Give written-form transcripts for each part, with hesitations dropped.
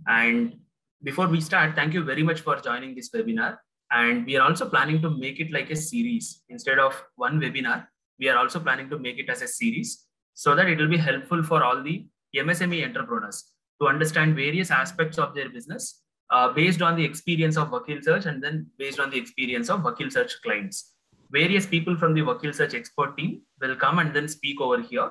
And before we start, thank you very much for joining this webinar. And we are also planning to make it like a series. Instead of one webinar, we are also planning to make it as a series so that it will be helpful for all the MSME entrepreneurs to understand various aspects of their business based on the experience of Vakil Search and then based on the experience of Vakil Search clients. Various people from the Vakil Search expert team will come and then speak over here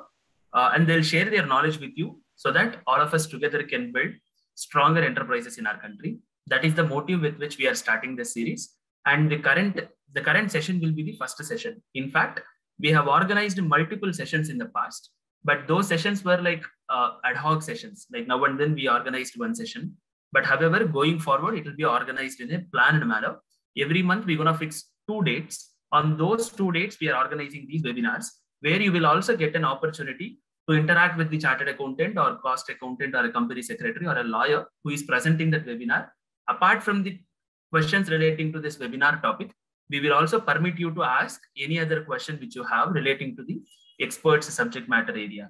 and they'll share their knowledge with you so that all of us together can build stronger enterprises in our country. That is the motive with which we are starting this series. And the current session will be the first session. In fact, we have organized multiple sessions in the past, but those sessions were like ad hoc sessions. Like now and then we organized one session. But however, going forward, it will be organized in a planned manner. Every month, we're going to fix 2 dates. On those 2 dates, we are organizing these webinars where you will also get an opportunity to interact with the chartered accountant or cost accountant or a company secretary or a lawyer who is presenting that webinar. Apart from the questions relating to this webinar topic, we will also permit you to ask any other question which you have relating to the expert's subject matter area.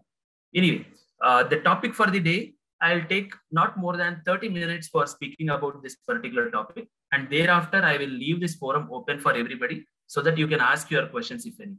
Anyway, the topic for the day, I'll take not more than 30 minutes for speaking about this particular topic. And thereafter, I will leave this forum open for everybody so that you can ask your questions if any.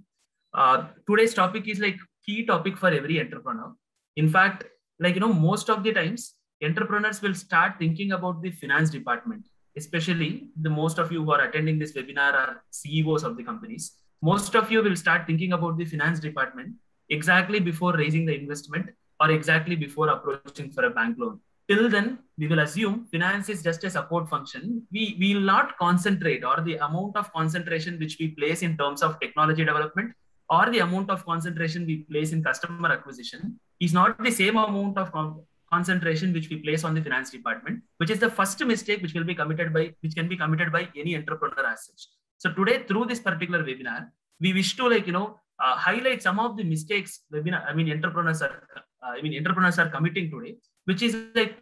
Today's topic is like key topic for every entrepreneur. In fact, like, most of the times entrepreneurs will start thinking about the finance department, especially the most of you who are attending this webinar are CEOs of the companies. Most of you will start thinking about the finance department exactly before raising the investment or exactly before approaching for a bank loan. Till then, we will assume finance is just a support function. We will not concentrate, or the amount of concentration which we place in terms of technology development or the amount of concentration we place in customer acquisition is not the same amount of concentration which we place on the finance department, which is the first mistake which can be committed by any entrepreneur as such. So today, through this particular webinar, we wish to highlight some of the mistakes entrepreneurs are committing today, which is like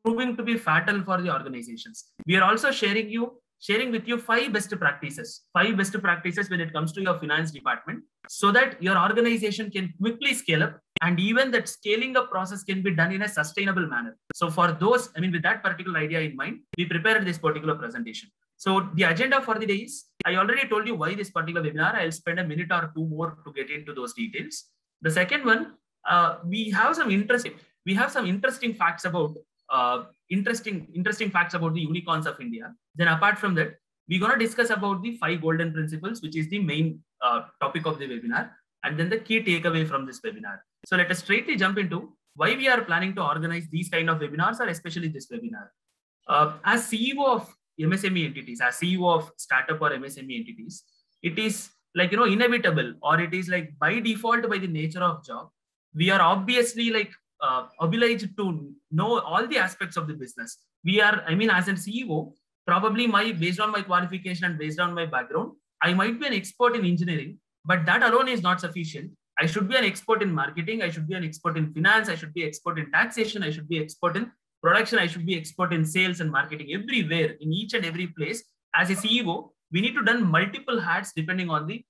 proving to be fatal for the organizations. We are also sharing with you 5 best practices when it comes to your finance department, so that your organization can quickly scale up, and even that scaling up process can be done in a sustainable manner. So for those, with that particular idea in mind, we prepared this particular presentation. So the agenda for the day is, I already told you why this particular webinar. I'll spend a minute or 2 more to get into those details. The second one, we have some interesting facts about interesting facts about the unicorns of India. Then apart from that, we're going to discuss about the 5 golden principles, which is the main topic of the webinar, and then the key takeaway from this webinar. So let us straightly jump into why we are planning to organize these kind of webinars, or especially this webinar. As CEO of MSME entities, as CEO of startup or MSME entities, it is like, inevitable, or it is like by default, by the nature of job, we are obviously like obliged to know all the aspects of the business. We are, as a CEO, probably based on my qualification and based on my background, I might be an expert in engineering, but that alone is not sufficient. I should be an expert in marketing. I should be an expert in finance. I should be expert in taxation. I should be expert in production. I should be expert in sales and marketing. Everywhere, in each and every place, as a CEO, we need to do multiple hats depending on the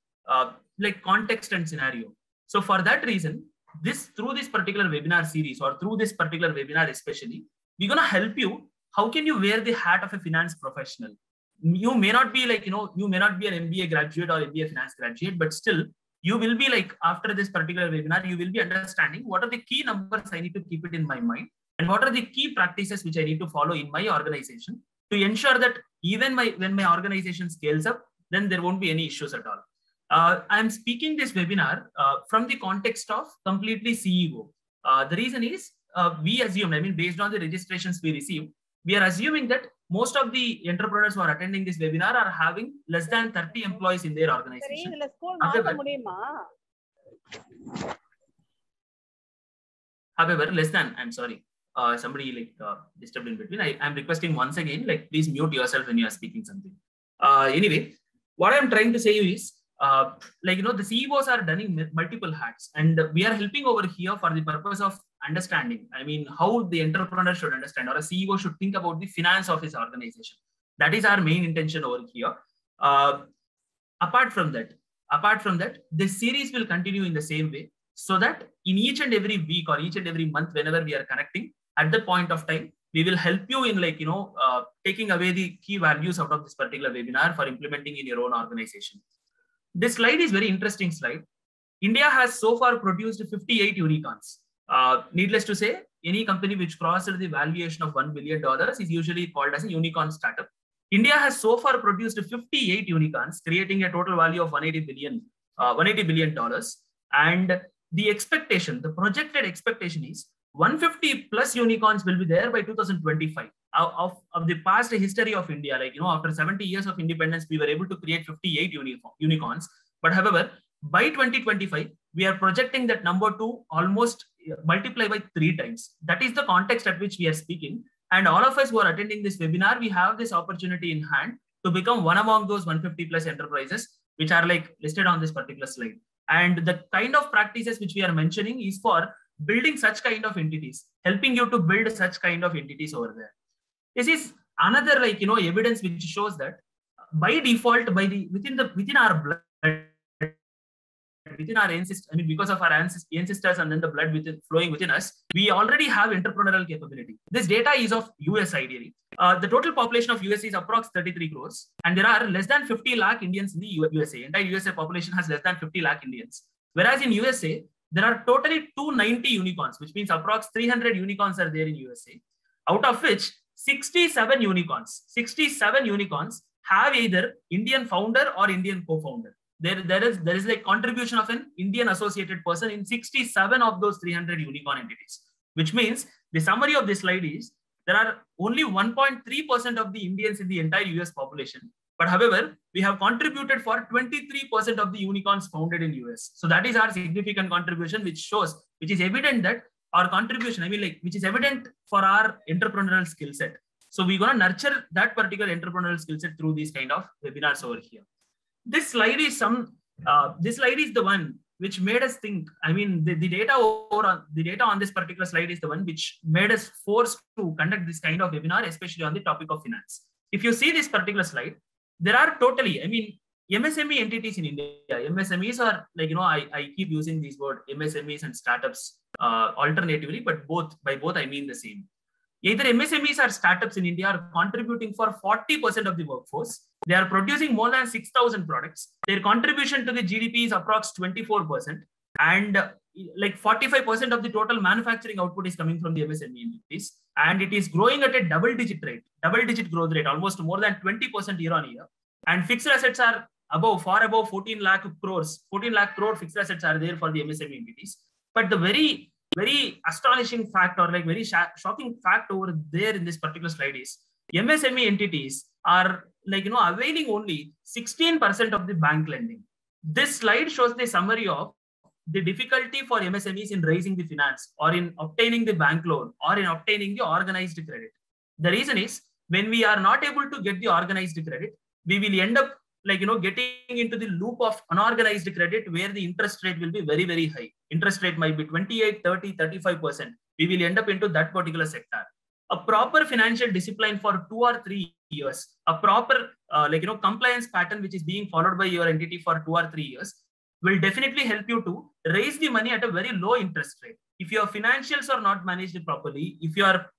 context and scenario. So for that reason, through this particular webinar series, or through this particular webinar especially, we're going to help you. How can you wear the hat of a finance professional? You may not be you may not be an MBA graduate or MBA finance graduate, but still you will be after this particular webinar, you will be understanding what are the key numbers I need to keep it in my mind, and what are the key practices which I need to follow in my organization to ensure that even when my organization scales up, then there won't be any issues at all. I'm speaking this webinar from the context of completely CEO. The reason is we assume, based on the registrations we receive, we are assuming that most of the entrepreneurs who are attending this webinar are having less than 30 employees in their organization. However, less than, I'm sorry, somebody disturbed in between. I'm requesting once again, please mute yourself when you are speaking something. Anyway, what I'm trying to say is, the CEOs are running multiple hats, and we are helping over here for the purpose of understanding, how the entrepreneur should understand, or a CEO should think about the finance of his organization. That is our main intention over here. Apart from that, this series will continue in the same way, so that in each and every week or each and every month, whenever we are connecting, At that point of time, we will help you in taking away the key values out of this particular webinar for implementing in your own organization. This slide is very interesting slide. India has so far produced 58 unicorns. Needless to say, any company which crosses the valuation of $1 billion is usually called as a unicorn startup. India has so far produced 58 unicorns, creating a total value of $180 billion. And the expectation, the projected expectation is 150 plus unicorns will be there by 2025. Of the past history of India, after 70 years of independence, we were able to create 58 unicorns. But however, by 2025, we are projecting that number to almost multiply by 3 times. That is the context at which we are speaking. And all of us who are attending this webinar, we have this opportunity in hand to become one among those 150 plus enterprises, which are listed on this particular slide. And the kind of practices which we are mentioning is for building such kind of entities, helping you to build such kind of entities over there. This is another evidence which shows that by default, within our blood, within our ancestors, because of our ancestors and then the blood flowing within us, we already have entrepreneurial capability. This data is of US ideally. The total population of US is approx 33 crores, and there are less than 50 lakh Indians in the USA. Entire USA population has less than 50 lakh Indians. Whereas in USA, there are totally 290 unicorns, which means approx 300 unicorns are there in USA, out of which 67 unicorns have either Indian founder or Indian co-founder. There is contribution of an Indian associated person in 67 of those 300 unicorn entities, which means the summary of this slide is there are only 1.3% of the Indians in the entire US population. But however, we have contributed for 23% of the unicorns founded in US. So that is our significant contribution, which is evident that our contribution, which is evident for our entrepreneurial skill set. So we're going to nurture that particular entrepreneurial skill set through these kind of webinars over here. This slide is the one which made us think. The data on this particular slide is the one which made us forced to conduct this kind of webinar, especially on the topic of finance. If you see this particular slide, there are totally, MSME entities in India. MSMEs are I keep using these words, MSMEs and startups alternatively, but by both I mean the same. Either MSMEs or startups in India are contributing for 40% of the workforce. They are producing more than 6,000 products. Their contribution to the GDP is approx 24%. And 45% of the total manufacturing output is coming from the MSME entities. And it is growing at a double-digit growth rate, almost more than 20% year on year. And fixed assets are far above 14 lakh crores. 14 lakh crore fixed assets are there for the MSME entities. But the very astonishing fact or very shocking fact over there in this particular slide is MSME entities are availing only 16% of the bank lending. This slide shows the summary of the difficulty for MSMEs in raising the finance or in obtaining the bank loan or in obtaining the organized credit. The reason is when we are not able to get the organized credit, we will end up getting into the loop of unorganized credit where the interest rate will be very, very high. Interest rate might be 28, 30, 35%. We will end up into that particular sector. A proper financial discipline for 2 or 3 years, a proper compliance pattern which is being followed by your entity for 2 or 3 years will definitely help you to raise the money at a very low interest rate. If your financials are not managed properly, if your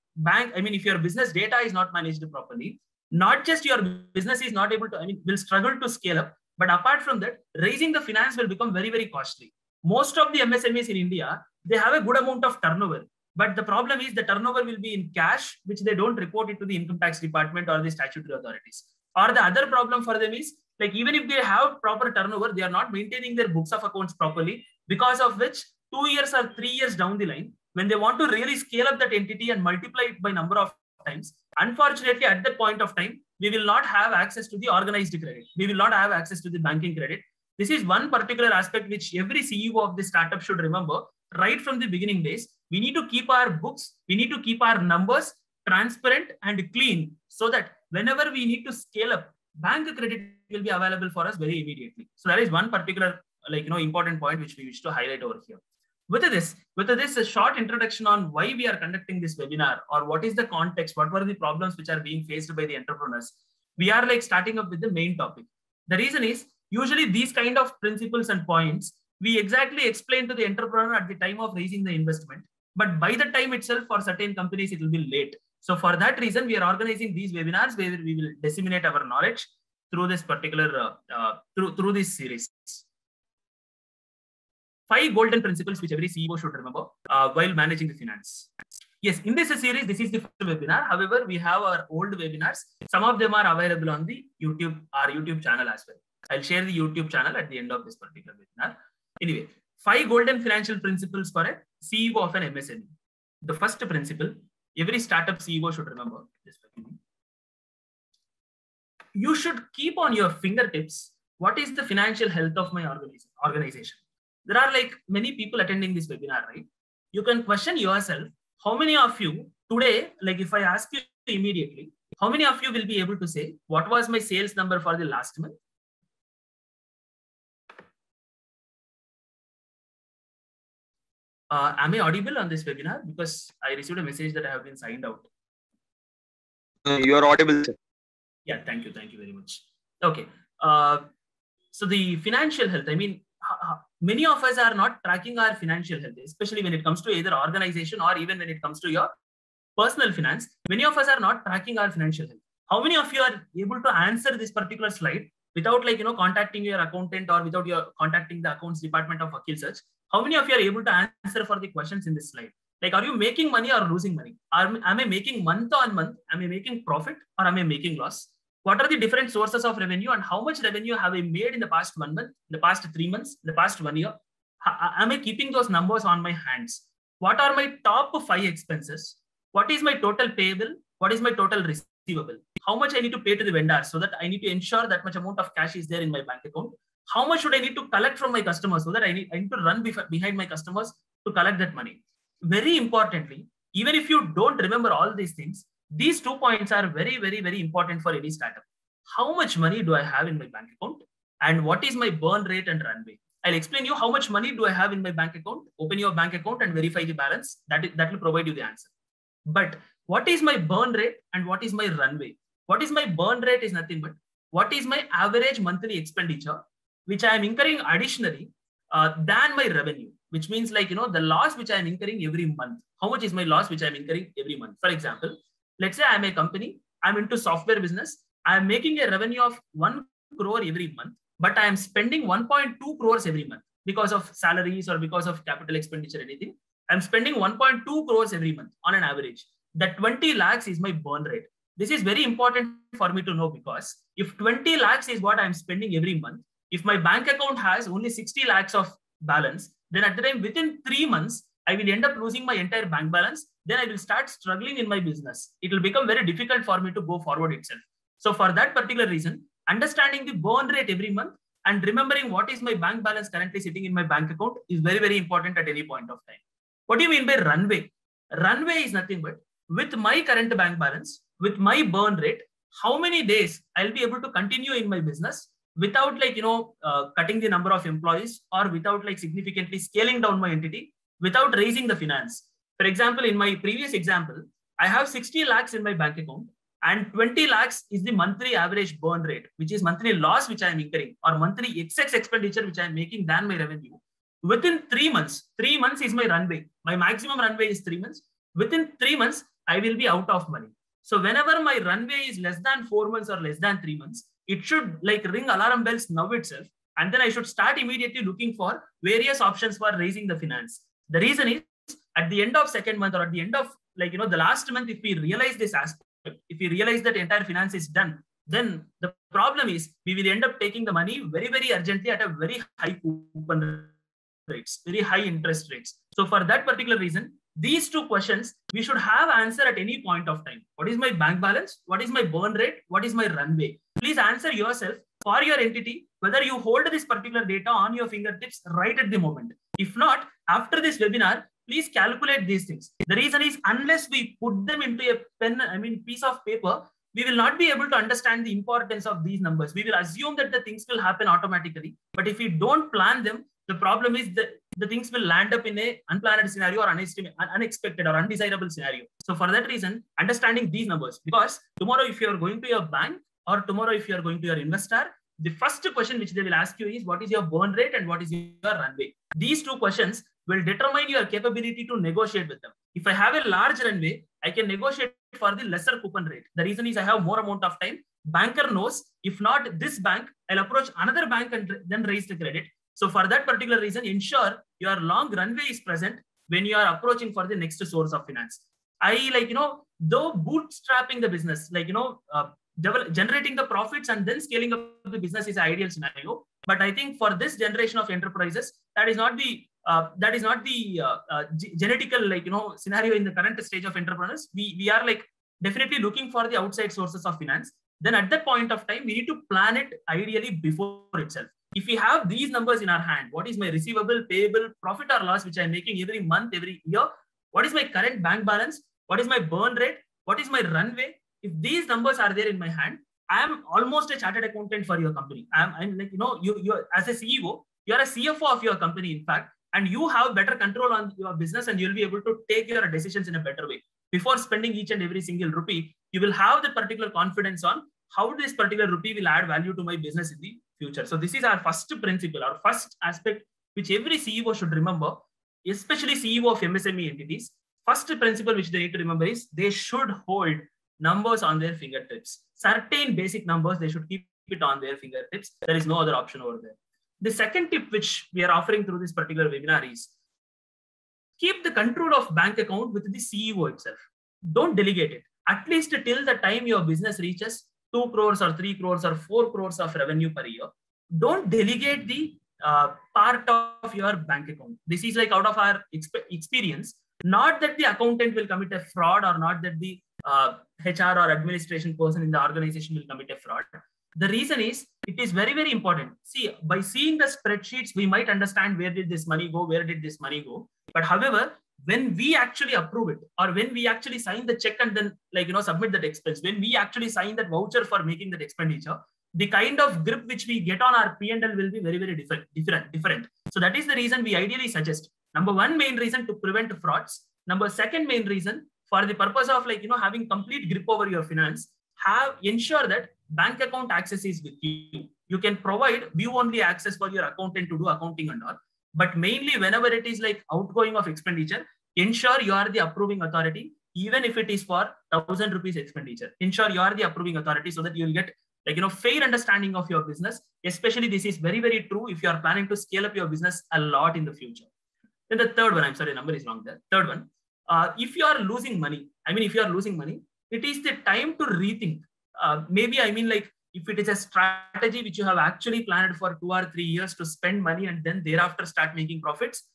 business data is not managed properly, not just your business is not able to, will struggle to scale up, but apart from that, raising the finance will become very, very costly. Most of the MSMEs in India, they have a good amount of turnover, but the problem is the turnover will be in cash, which they don't report it to the income tax department or the statutory authorities. Or the other problem for them is even if they have proper turnover, they are not maintaining their books of accounts properly, because of which 2 years or 3 years down the line, when they want to really scale up that entity and multiply it by number of times, unfortunately, at that point of time, we will not have access to the organized credit. We will not have access to the banking credit. This is one particular aspect which every CEO of the startup should remember right from the beginning days. We need to keep our books, we need to keep our numbers transparent and clean so that whenever we need to scale up, bank credit will be available for us very immediately. So that is one particular important point which we wish to highlight over here. With this, a short introduction on why we are conducting this webinar or what is the context, what were the problems which are being faced by the entrepreneurs. We are starting up with the main topic. The reason is usually these kind of principles and points, we exactly explain to the entrepreneur at the time of raising the investment. but by the time itself for certain companies, it will be late. So for that reason, we are organizing these webinars where we will disseminate our knowledge through this particular, through this series. 5 golden principles which every CEO should remember while managing the finance. Yes, in this series, this is the first webinar. However, we have our old webinars. Some of them are available on the our YouTube channel as well. I'll share the YouTube channel at the end of this particular webinar. Anyway, 5 golden financial principles for a CEO of an MSME. The first principle, every startup CEO should remember this. You should keep on your fingertips what is the financial health of my organization. There are like many people attending this webinar, right? You can question yourself, how many of you today, like if I ask you immediately, how many of you will be able to say, what was my sales number for the last month? Am I audible on this webinar? Because I received a message that I have been signed out. You are audible, sir. Yeah, thank you. Thank you very much. Okay. So the financial health, I mean, many of us are not tracking our financial health, especially when it comes to either organization or even when it comes to your personal finance. Many of us are not tracking our financial health. How many of you are able to answer this particular slide without contacting your accountant or without your contacting the accounts department of Akil Search? How many of you are able to answer for the questions in this slide? Like, are you making money or losing money? Am I making month on month? Am I making profit or am I making loss? What are the different sources of revenue and how much revenue have I made in the past 1 month, the past 3 months, the past 1 year? Am I keeping those numbers on my hands? What are my top 5 expenses? What is my total payable? What is my total receivable? How much I need to pay to the vendor so that I need to ensure that much amount of cash is there in my bank account? How much should I need to collect from my customers so that I need to run behind my customers to collect that money? Very importantly, even if you don't remember all these things, these 2 points are very, very, very important for any startup. How much money do I have in my bank account? And what is my burn rate and runway? I'll explain you how much money do I have in my bank account. Open your bank account and verify the balance. That will provide you the answer. But what is my burn rate and what is my runway? What is my burn rate is nothing but what is my average monthly expenditure, which I am incurring additionally than my revenue, which means the loss which I am incurring every month. How much is my loss which I am incurring every month? For example, let's say I'm a company, I'm into software business. I'm making a revenue of 1 crore every month, but I am spending 1.2 crores every month because of salaries or because of capital expenditure, anything. I'm spending 1.2 crores every month on an average. That 20 lakhs is my burn rate. This is very important for me to know because if 20 lakhs is what I'm spending every month, if my bank account has only 60 lakhs of balance, then at the time within 3 months, I will end up losing my entire bank balance. Then I will start struggling in my business. It will become very difficult for me to go forward itself. So for that particular reason, understanding the burn rate every month and remembering what is my bank balance currently sitting in my bank account is very, very important at any point of time. What do you mean by runway? Runway is nothing but with my current bank balance, with my burn rate, how many days I'll be able to continue in my business without cutting the number of employees or without significantly scaling down my entity, without raising the finance. For example, in my previous example, I have 60 lakhs in my bank account and 20 lakhs is the monthly average burn rate, which is monthly loss which I am incurring or monthly excess expenditure which I am making than my revenue. Within 3 months, 3 months is my runway. My maximum runway is 3 months. Within 3 months, I will be out of money. So whenever my runway is less than 4 months or less than 3 months, it should ring alarm bells now itself. And then I should start immediately looking for various options for raising the finance. The reason is at the end of second month or at the end of the last month, if we realize this aspect, if we realize that entire finance is done, then the problem is we will end up taking the money very, very urgently at a very high coupon rates, very high interest rates. So for that particular reason, these 2 questions we should have answer at any point of time. What is my bank balance? What is my burn rate? What is my runway? Please answer yourself for your entity, whether you hold this particular data on your fingertips right at the moment. If not, after this webinar, please calculate these things. The reason is unless we put them into a piece of paper, we will not be able to understand the importance of these numbers. We will assume that the things will happen automatically. But if we don't plan them, the problem is that the things will land up in a unplanned scenario or unexpected or undesirable scenario. So for that reason, understanding these numbers, because tomorrow if you are going to your bank or tomorrow if you are going to your investor, the first question which they will ask you is what is your burn rate and what is your runway. These 2 questions will determine your capability to negotiate with them. If I have a large runway, I can negotiate for the lesser coupon rate. The reason is I have more amount of time. Banker knows, if not this bank, I'll approach another bank and then raise the credit. So for that particular reason, ensure your long runway is present when you are approaching for the next source of finance. Though bootstrapping the business, generating the profits and then scaling up the business is an ideal scenario. But I think for this generation of enterprises, that is not the genetical scenario in the current stage of entrepreneurs. We are definitely looking for the outside sources of finance. Then at that point of time, we need to plan it ideally before itself. If we have these numbers in our hand, what is my receivable, payable, profit or loss, which I'm making every month, every year? What is my current bank balance? What is my burn rate? What is my runway? If these numbers are there in my hand, I am almost a chartered accountant for your company. You as a CEO, you are a CFO of your company, in fact, and you have better control on your business and you'll be able to take your decisions in a better way. Before spending each and every single rupee, you will have the particular confidence on how this particular rupee will add value to my business in the future. So this is our first principle, our first aspect, which every CEO should remember, especially CEO of MSME entities. First principle which they need to remember is they should hold numbers on their fingertips. Certain basic numbers, they should keep it on their fingertips. There is no other option over there. The second tip which we are offering through this particular webinar is keep the control of bank account with the CEO itself. Don't delegate it. At least till the time your business reaches 2 crores or 3 crores or 4 crores of revenue per year. Don't delegate the part of your bank account. This is out of our experience. Not that the accountant will commit a fraud or not that the HR or administration person in the organization will commit a fraud. The reason is it is very, very important. See, by seeing the spreadsheets, we might understand where did this money go, where did this money go. But however, when we actually approve it or when we actually sign the check and then submit that expense, when we actually sign that voucher for making that expenditure, the kind of grip which we get on our P&L will be very, very different. So that is the reason we ideally suggest. Number one main reason to prevent frauds. Number second main reason for the purpose of having complete grip over your finance, ensure that bank account access is with you. You can provide view-only access for your accountant to do accounting and all. But mainly whenever it is outgoing of expenditure, ensure you are the approving authority, even if it is for 1,000 rupees expenditure. Ensure you are the approving authority so that you will get fair understanding of your business. Especially this is very, very true if you are planning to scale up your business a lot in the future. Then the third one, I'm sorry, number is wrong there. Third one, if you are losing money, it is the time to rethink. If it is a strategy which you have actually planned for 2 or 3 years to spend money and then thereafter start making profits,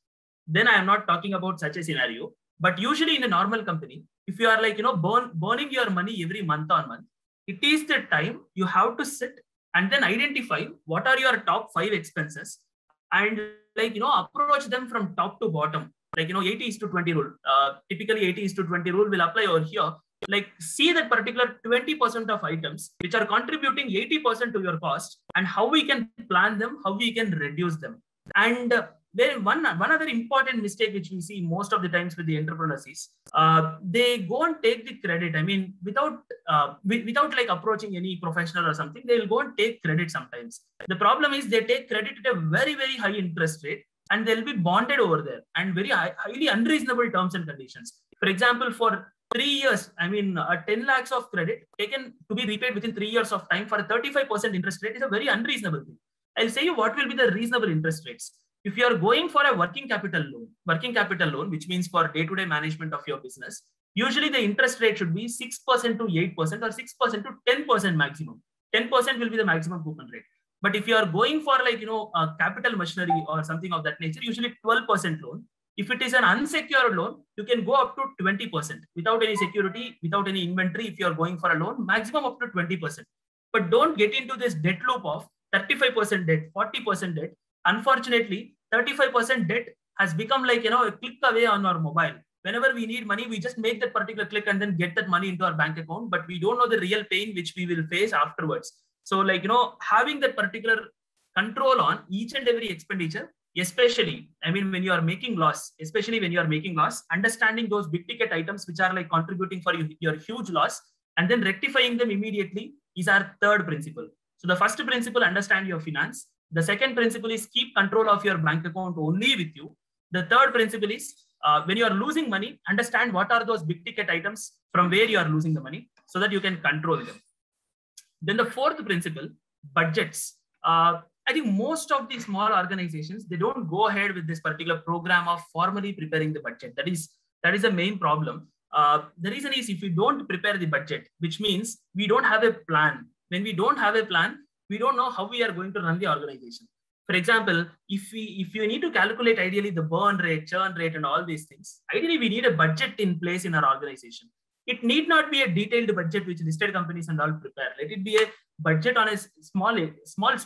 then I am not talking about such a scenario. But usually in a normal company, if you are burning your money every month on month, it is the time you have to sit and then identify what are your top 5 expenses and approach them from top to bottom. 80:20 rule. Typically 80:20 rule will apply over here. See that particular 20% of items which are contributing 80% to your cost and how we can plan them, how we can reduce them. And then one other important mistake which we see most of the times with the entrepreneurs is they go and take the credit. Without approaching any professional or something, they will go and take credit sometimes. The problem is they take credit at a very, very high interest rate and they'll be bonded over there and very highly unreasonable terms and conditions. For example, for 3 years, 10 lakhs of credit taken to be repaid within 3 years of time for a 35% interest rate is a very unreasonable thing. I'll say you what will be the reasonable interest rates. If you are going for a working capital loan, which means for day-to-day management of your business, usually the interest rate should be 6% to 8% or 6% to 10% maximum. 10% will be the maximum coupon rate. But if you are going for a capital machinery or something of that nature, usually 12% loan. If it is an unsecured loan, you can go up to 20% without any security, without any inventory. If you are going for a loan, maximum up to 20%. But don't get into this debt loop of 35% debt, 40% debt. Unfortunately, 35% debt has become a click away on our mobile. Whenever we need money, we just make that particular click and then get that money into our bank account. But we don't know the real pain which we will face afterwards. So having that particular control on each and every expenditure, especially, when you are making loss, understanding those big ticket items which are contributing for your huge loss and then rectifying them immediately is our third principle. So the first principle, understand your finance. The second principle is keep control of your bank account only with you. The third principle is when you are losing money, understand what are those big ticket items from where you are losing the money so that you can control them. Then the fourth principle, budgets. I think most of the small organizations, they don't go ahead with this particular program of formally preparing the budget. That is the main problem. The reason is if we don't prepare the budget, which means we don't have a plan. When we don't have a plan, we don't know how we are going to run the organization. For example, if you need to calculate ideally the burn rate, churn rate, and all these things, ideally we need a budget in place in our organization. It need not be a detailed budget which listed companies and all prepare. Let it be a budget on a small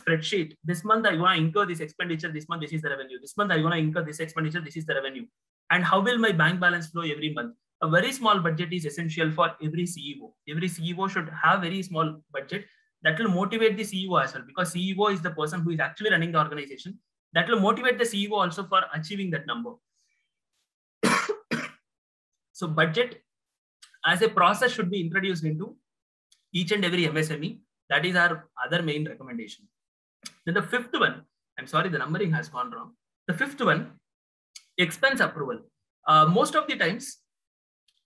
spreadsheet. This month I want to incur this expenditure. This month this is the revenue. This month I want to incur this expenditure. This is the revenue. And how will my bank balance flow every month? A very small budget is essential for every CEO. Every CEO should have very small budget. That will motivate the CEO as well, because CEO is the person who is actually running the organization. That will motivate the CEO also for achieving that number. So budget as a process should be introduced into each and every MSME. That is our other main recommendation. Then the fifth one, I'm sorry, the numbering has gone wrong. The fifth one, expense approval. Most of the times,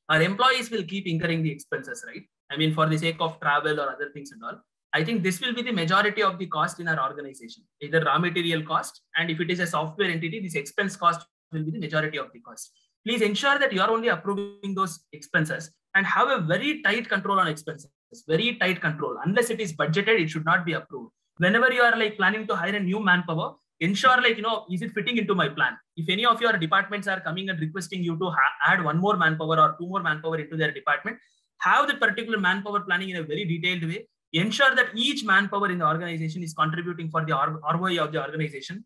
our employees will keep incurring the expenses, right? I mean, for the sake of travel or other things and all. I think this will be the majority of the cost in our organization, either raw material cost, and if it is a software entity, this expense cost will be the majority of the cost. Please ensure that you are only approving those expenses and have a very tight control on expenses, very tight control. Unless it is budgeted, it should not be approved. Whenever you are like planning to hire a new manpower, ensure like, is it fitting into my plan? If any of your departments are coming and requesting you to add one more manpower or two more manpower into their department, have that particular manpower planning in a very detailed way. Ensure that each manpower in the organization is contributing for the ROI of the organization.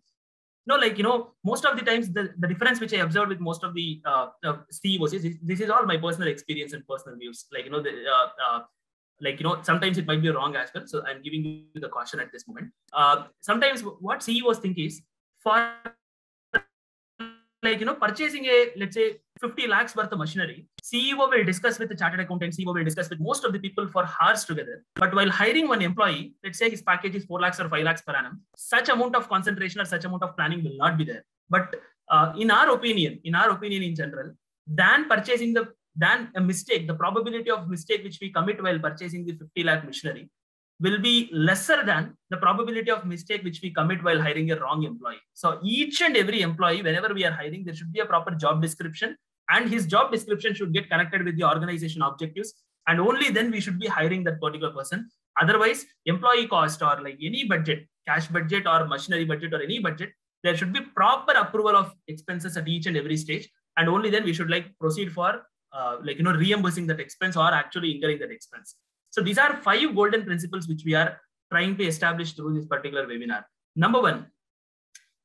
Most of the times the difference which I observed with most of the CEOs is this is all my personal experience and personal views. Sometimes it might be wrong as well. So I'm giving you the caution at this moment. Sometimes what CEOs think is for purchasing a, let's say, 50 lakhs worth of machinery, CEO will discuss with the chartered accountant, CEO will discuss with most of the people for hours together. But while hiring one employee, let's say his package is 4 lakhs or 5 lakhs per annum, such amount of concentration or such amount of planning will not be there. But in our opinion in general, than a mistake, the probability of mistake which we commit while purchasing the 50 lakh machinery will be lesser than the probability of mistake which we commit while hiring a wrong employee. So each and every employee, whenever we are hiring, there should be a proper job description, and his job description should get connected with the organization objectives. And only then we should be hiring that particular person. Otherwise, employee cost or like any budget, cash budget or machinery budget or any budget, there should be proper approval of expenses at each and every stage. And only then we should proceed for reimbursing that expense or actually incurring that expense. So these are 5 golden principles which we are trying to establish through this particular webinar. Number 1,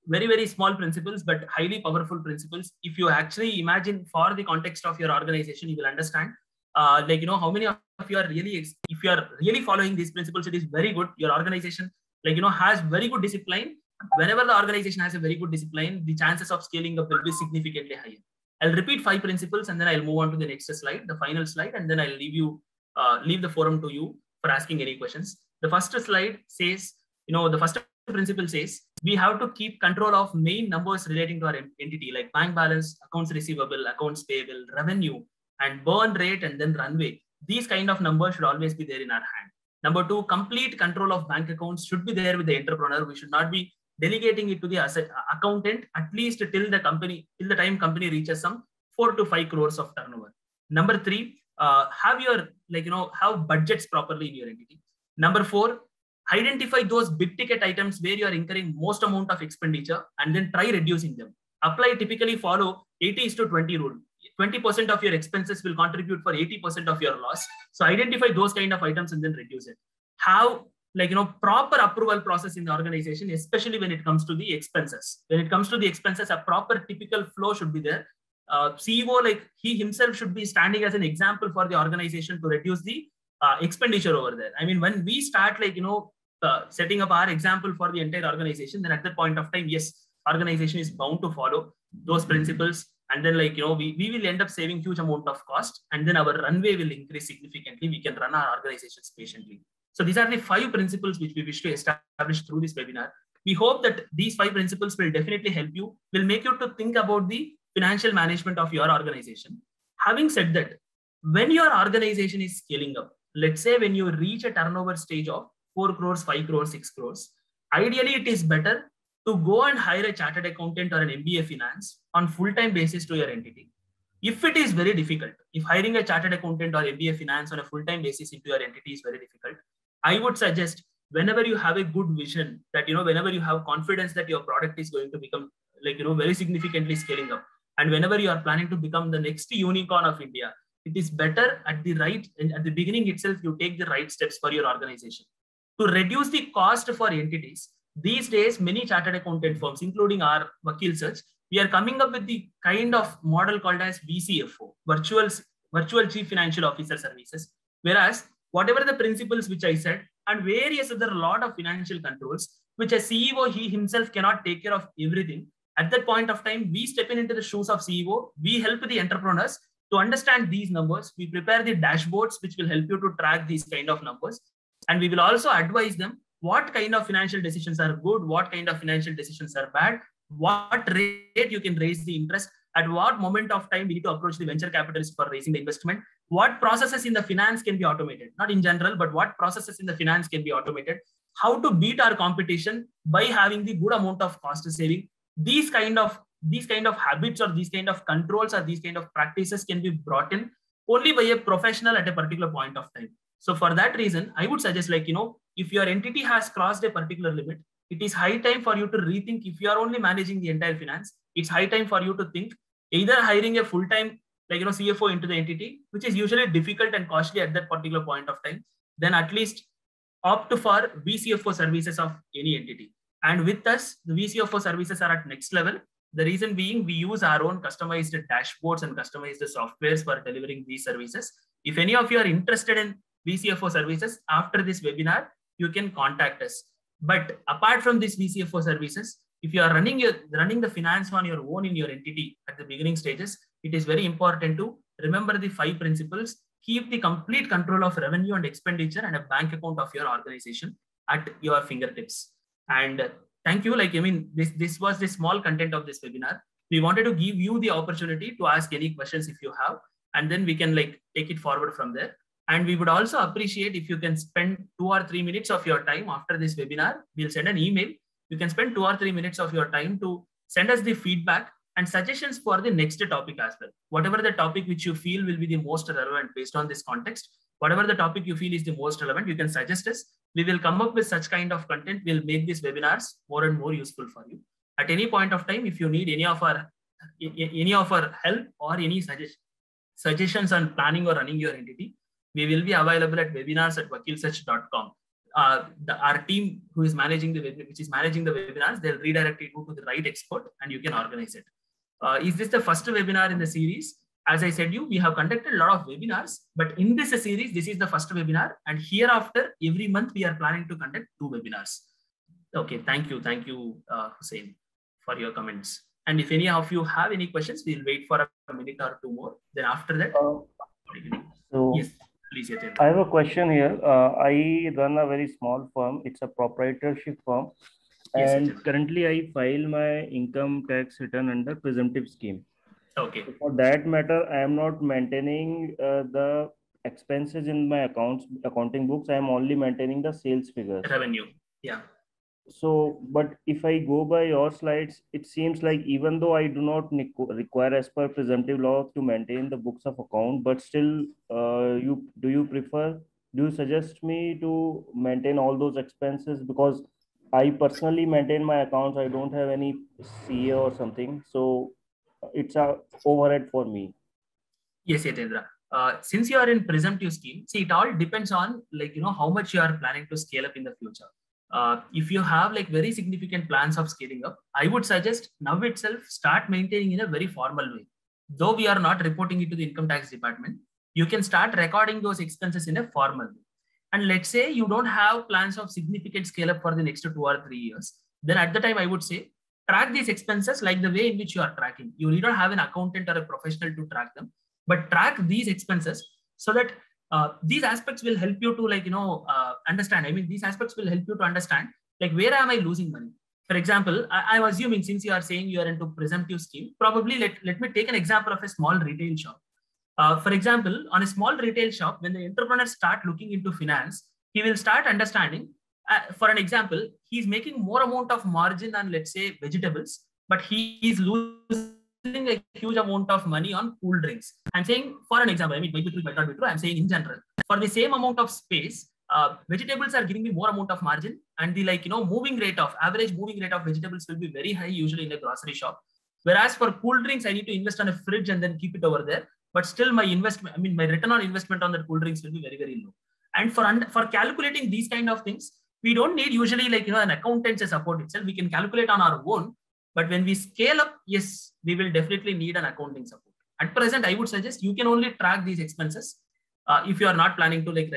very, very small principles, but highly powerful principles. If you actually imagine for the context of your organization, you will understand how many of you are really, if you are really following these principles, it is very good. Your organization has very good discipline. Whenever the organization has a very good discipline, the chances of scaling up will be significantly higher. I'll repeat 5 principles and then I'll move on to the next slide, the final slide, and then I'll leave the forum to you for asking any questions. The first slide says, the first principle says, we have to keep control of main numbers relating to our entity, like bank balance, accounts receivable, accounts payable, revenue, and burn rate, and then runway. These kind of numbers should always be there in our hand. Number 2, complete control of bank accounts should be there with the entrepreneur. We should not be delegating it to the accountant, at least till the time company reaches some 4 to 5 crores of turnover. Number 3, have budgets properly in your entity. Number 4, identify those big ticket items where you are incurring most amount of expenditure and then try reducing them. Typically follow 80:20 rule. 20% of your expenses will contribute for 80% of your loss. So identify those kind of items and then reduce it. Have proper approval process in the organization, especially when it comes to the expenses. When it comes to the expenses, a proper typical flow should be there. CEO, he himself should be standing as an example for the organization to reduce the expenditure over there. I mean, when we start setting up our example for the entire organization, then at that point of time, yes, organization is bound to follow those principles. And then we will end up saving huge amount of cost, and then our runway will increase significantly. We can run our organizations patiently. So these are the 5 principles which we wish to establish through this webinar. we hope that these 5 principles will definitely help you, will make you to think about the financial management of your organization. Having said that, when your organization is scaling up, let's say when you reach a turnover stage of 4 crores, 5 crores, 6 crores, ideally it is better to go and hire a chartered accountant or an MBA finance on full-time basis to your entity. If it is very difficult, if hiring a chartered accountant or MBA finance on a full-time basis into your entity is very difficult, I would suggest whenever you have a good vision that, whenever you have confidence that your product is going to become very significantly scaling up, and whenever you are planning to become the next unicorn of India, it is better at the beginning itself, you take the right steps for your organization to reduce the cost for entities. These days, many chartered accountant firms, including our Vakil Search, we are coming up with the kind of model called as VCFO, Virtual Chief Financial Officer Services. Whereas whatever the principles which I said and various other lot of financial controls, which a CEO, he himself cannot take care of everything. At that point of time, we step into the shoes of CEO. We help the entrepreneurs to understand these numbers. We prepare the dashboards, which will help you to track these kind of numbers. And we will also advise them what kind of financial decisions are good, what kind of financial decisions are bad, what rate you can raise the interest, at what moment of time we need to approach the venture capitalists for raising the investment, what processes in the finance can be automated, not in general, but what processes in the finance can be automated, how to beat our competition by having the good amount of cost saving. These kind of habits or these kind of controls or these kind of practices can be brought in only by a professional at a particular point of time. So for that reason, I would suggest, if your entity has crossed a particular limit, it is high time for you to rethink. If you are only managing the entire finance, it's high time for you to think either hiring a full-time CFO into the entity, which is usually difficult and costly at that particular point of time, then at least opt for VCFO services of any entity. And with us, the VCFO services are at next level. The reason being, we use our own customized dashboards and customized softwares for delivering these services. If any of you are interested in VCFO services after this webinar, you can contact us. But apart from these VCFO services, if you are running the finance on your own in your entity at the beginning stages, it is very important to remember the 5 principles. Keep the complete control of revenue and expenditure and a bank account of your organization at your fingertips. And thank you. This was the small content of this webinar. We wanted to give you the opportunity to ask any questions if you have, and then we can take it forward from there. And we would also appreciate if you can spend 2 or 3 minutes of your time after this webinar. We'll send an email. You can spend 2 or 3 minutes of your time to send us the feedback and suggestions for the next topic as well. Whatever the topic which you feel will be the most relevant based on this context, whatever the topic you feel is the most relevant, you can suggest us. We will come up with such kind of content. We'll make these webinars more and more useful for you. At any point of time, if you need any of our help or any suggestions on planning or running your entity, we will be available at webinars@vakilsearch.com. Our team which is managing the webinars, they'll redirect you to the right expert and you can organize it. Is this the first webinar in the series? As I said we have conducted a lot of webinars, but in this series, this is the first webinar, and hereafter every month we are planning to conduct 2 webinars. Okay, thank you, Hussein, for your comments. And if any of you have any questions, we'll wait for a minute or 2 more. Then after that, yes. Please, I have a question here. I run a very small firm. It's a proprietorship firm. And yes, currently I file my income tax return under presumptive scheme. Okay. So for that matter, I am not maintaining the expenses in my accounting books. I am only maintaining the sales figures. Revenue. Yeah. So, but if I go by your slides, it seems like even though I do not require as per presumptive law to maintain the books of account, but still do you suggest me to maintain all those expenses? Because I personally maintain my accounts. I don't have any CA or something. So it's a overhead for me. Yes, Yatendra. Since you are in presumptive scheme, see, it all depends on how much you are planning to scale up in the future. If you have very significant plans of scaling up, I would suggest now itself start maintaining in a very formal way. Though we are not reporting it to the income tax department, you can start recording those expenses in a formal way. And let's say you don't have plans of significant scale up for the next 2 or 3 years. Then at the time, I would say, track these expenses like the way in which you are tracking. You need not have an accountant or a professional to track them, but track these expenses so that these aspects will help you to understand. I mean, these aspects will help you to understand where am I losing money? For example, I'm assuming since you are saying you are into presumptive scheme, probably let me take an example of a small retail shop. For example, on a small retail shop, when the entrepreneur start looking into finance, he will start understanding. For an example, he's making more amount of margin on, let's say, vegetables, but he is losing a huge amount of money on cool drinks. I'm saying, for an example, I mean, maybe it might not be true. I'm saying in general, for the same amount of space, vegetables are giving me more amount of margin, and the average moving rate of vegetables will be very high usually in a grocery shop. Whereas for cool drinks, I need to invest on a fridge and then keep it over there. But still, my investment, I mean, my return on investment on the cool drinks will be very, very low. And for calculating these kind of things, we don't need usually an accountant's support itself. We can calculate on our own. But when we scale up, yes, we will definitely need an accounting support. At present, I would suggest you can only track these expenses. If you are not planning to raise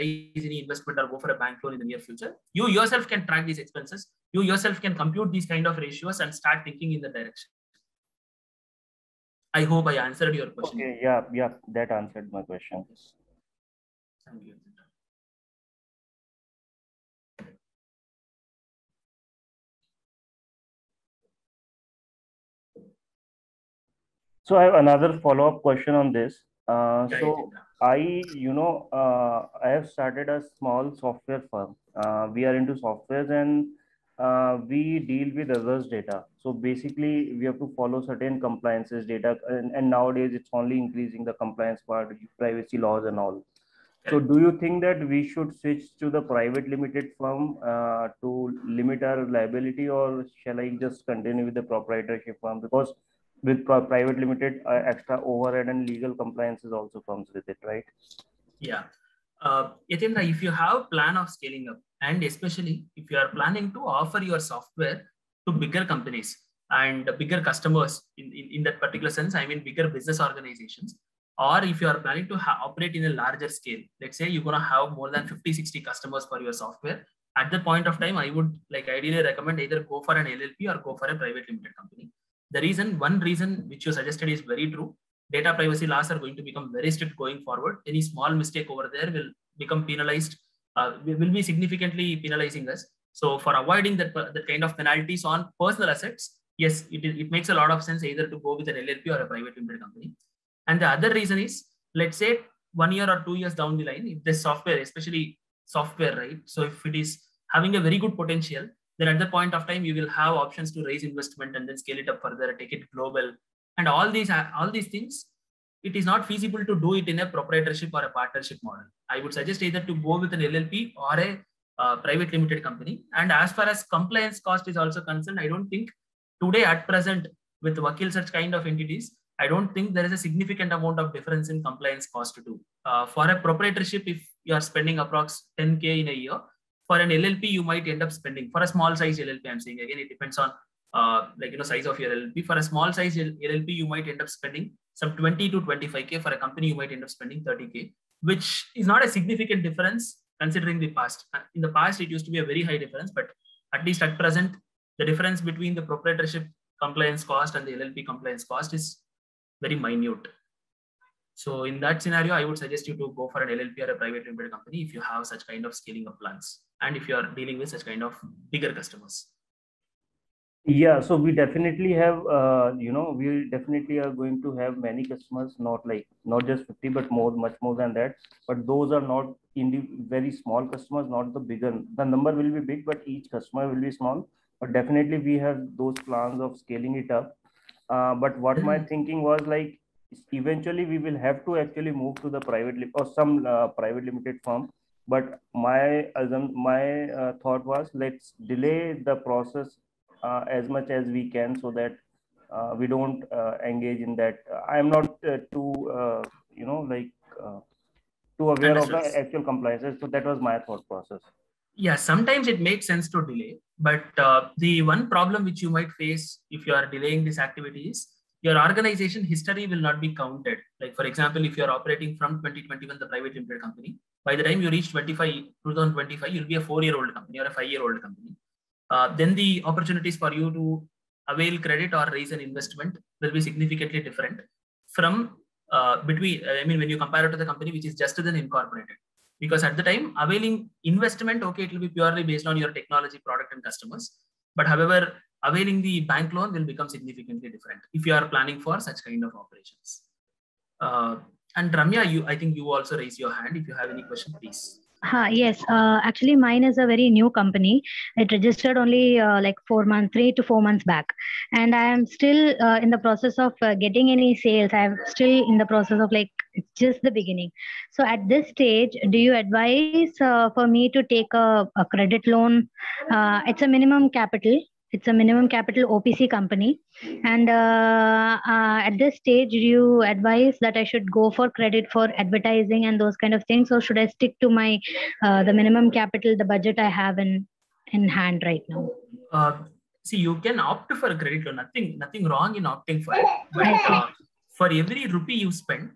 any investment or go for a bank loan in the near future, you yourself can track these expenses. You yourself can compute these kind of ratios and start thinking in the direction. I hope I answered your question. Okay, yeah, that answered my question. Thank you. So I have another follow-up question on this. So I have started a small software firm. We are into softwares and we deal with others' data. So basically, we have to follow certain compliances data, and nowadays it's only increasing the compliance part, privacy laws and all. So do you think that we should switch to the private limited firm to limit our liability, or shall I just continue with the proprietorship firm? Because with private limited, extra overhead and legal compliances also comes with it, right? Yeah. Yatindra, if you have a plan of scaling up, and especially if you are planning to offer your software to bigger companies and bigger customers in that particular sense, I mean bigger business organizations, or if you are planning to operate in a larger scale, let's say you're going to have more than 50-60 customers for your software, at that point of time, I would ideally recommend either go for an LLP or go for a private limited company. One reason which you suggested is very true. Data privacy laws are going to become very strict going forward. Any small mistake over there will become penalized, will be significantly penalizing us. So for avoiding that kind of penalties on personal assets, yes, it makes a lot of sense either to go with an LLP or a private limited company. And the other reason is, let's say 1 year or 2 years down the line, if this software, especially software, right? So if it is having a very good potential, then at the point of time, you will have options to raise investment and then scale it up further, take it global. And all these things, it is not feasible to do it in a proprietorship or a partnership model. I would suggest either to go with an LLP or a private limited company. And as far as compliance cost is also concerned, I don't think today at present with Vakil such kind of entities, I don't think there is a significant amount of difference in compliance cost to do. For a proprietorship, if you are spending approx 10K in a year, for an LLP, you might end up spending, for a small size LLP, I'm saying again, it depends on size of your LLP. For a small size LLP, you might end up spending some 20 to 25K. For a company, you might end up spending 30K, which is not a significant difference considering the past. In the past, it used to be a very high difference, but at least at present, the difference between the proprietorship compliance cost and the LLP compliance cost is very minute. So in that scenario, I would suggest you to go for an LLP or a private limited company if you have such kind of scaling up plans and if you are dealing with such kind of bigger customers. Yeah, so we definitely have, we definitely are going to have many customers, not just 50, but much more than that. But those are not very small customers, not the bigger. The number will be big, but each customer will be small. But definitely we have those plans of scaling it up. But what my thinking was eventually we will have to actually move to the private or some private limited firm. But my thought was, let's delay the process as much as we can so that we don't engage in that. I am not too aware of the actual compliances. So that was my thought process. Yeah, sometimes it makes sense to delay, but the one problem which you might face if you are delaying this activity is your organization history will not be counted. Like for example, if you are operating from 2021, the private limited company, by the time you reach 2025, you'll be a 4-year-old company or a 5-year-old company. Then the opportunities for you to avail credit or raise an investment will be significantly different from when you compare it to the company which is just then incorporated. Because at the time, availing investment, okay, it will be purely based on your technology, product, and customers. But however, availing the bank loan will become significantly different if you are planning for such kind of operations. And Ramya, I think you also raise your hand. If you have any question, please. Yes, actually mine is a very new company. It registered only like 4 months, 3 to 4 months back. And I am still in the process of getting any sales. I'm still in the process of like, it's just the beginning. So at this stage, do you advise for me to take a credit loan? It's a minimum capital. It's a minimum capital OPC company. And at this stage, do you advise that I should go for credit for advertising and those kind of things, or should I stick to my the minimum capital, the budget I have in hand right now? See, you can opt for a credit loan. Nothing wrong in opting for it. But for every rupee you spend,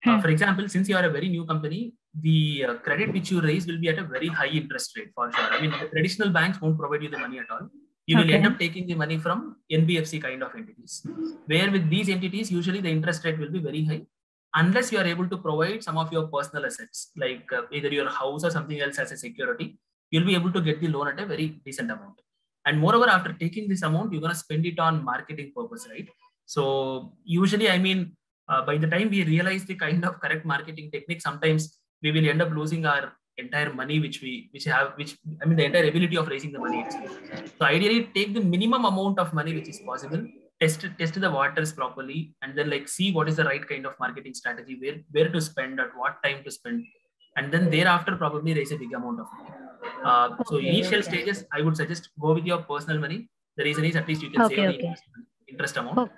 for example, since you are a very new company, the credit which you raise will be at a very high interest rate for sure. I mean, the traditional banks won't provide you the money at all. You will end up taking the money from NBFC kind of entities, where with these entities, usually the interest rate will be very high, unless you are able to provide some of your personal assets, like either your house or something else as a security. You'll be able to get the loan at a very decent amount. And moreover, after taking this amount, you're going to spend it on marketing purpose, right? So usually, I mean, by the time we realize the kind of correct marketing technique, sometimes we will end up losing our entire money the entire ability of raising the money itself. So ideally, take the minimum amount of money which is possible, test the waters properly, and then like see what is the right kind of marketing strategy, where to spend, at what time to spend, and then thereafter probably raise a big amount of money. So initial stages, I would suggest go with your personal money. The reason is at least you can save the interest amount.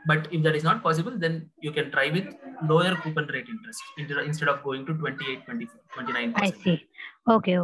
But if that is not possible, then you can try with lower coupon rate interest instead of going to 28, 24, 29%. I see. Okay.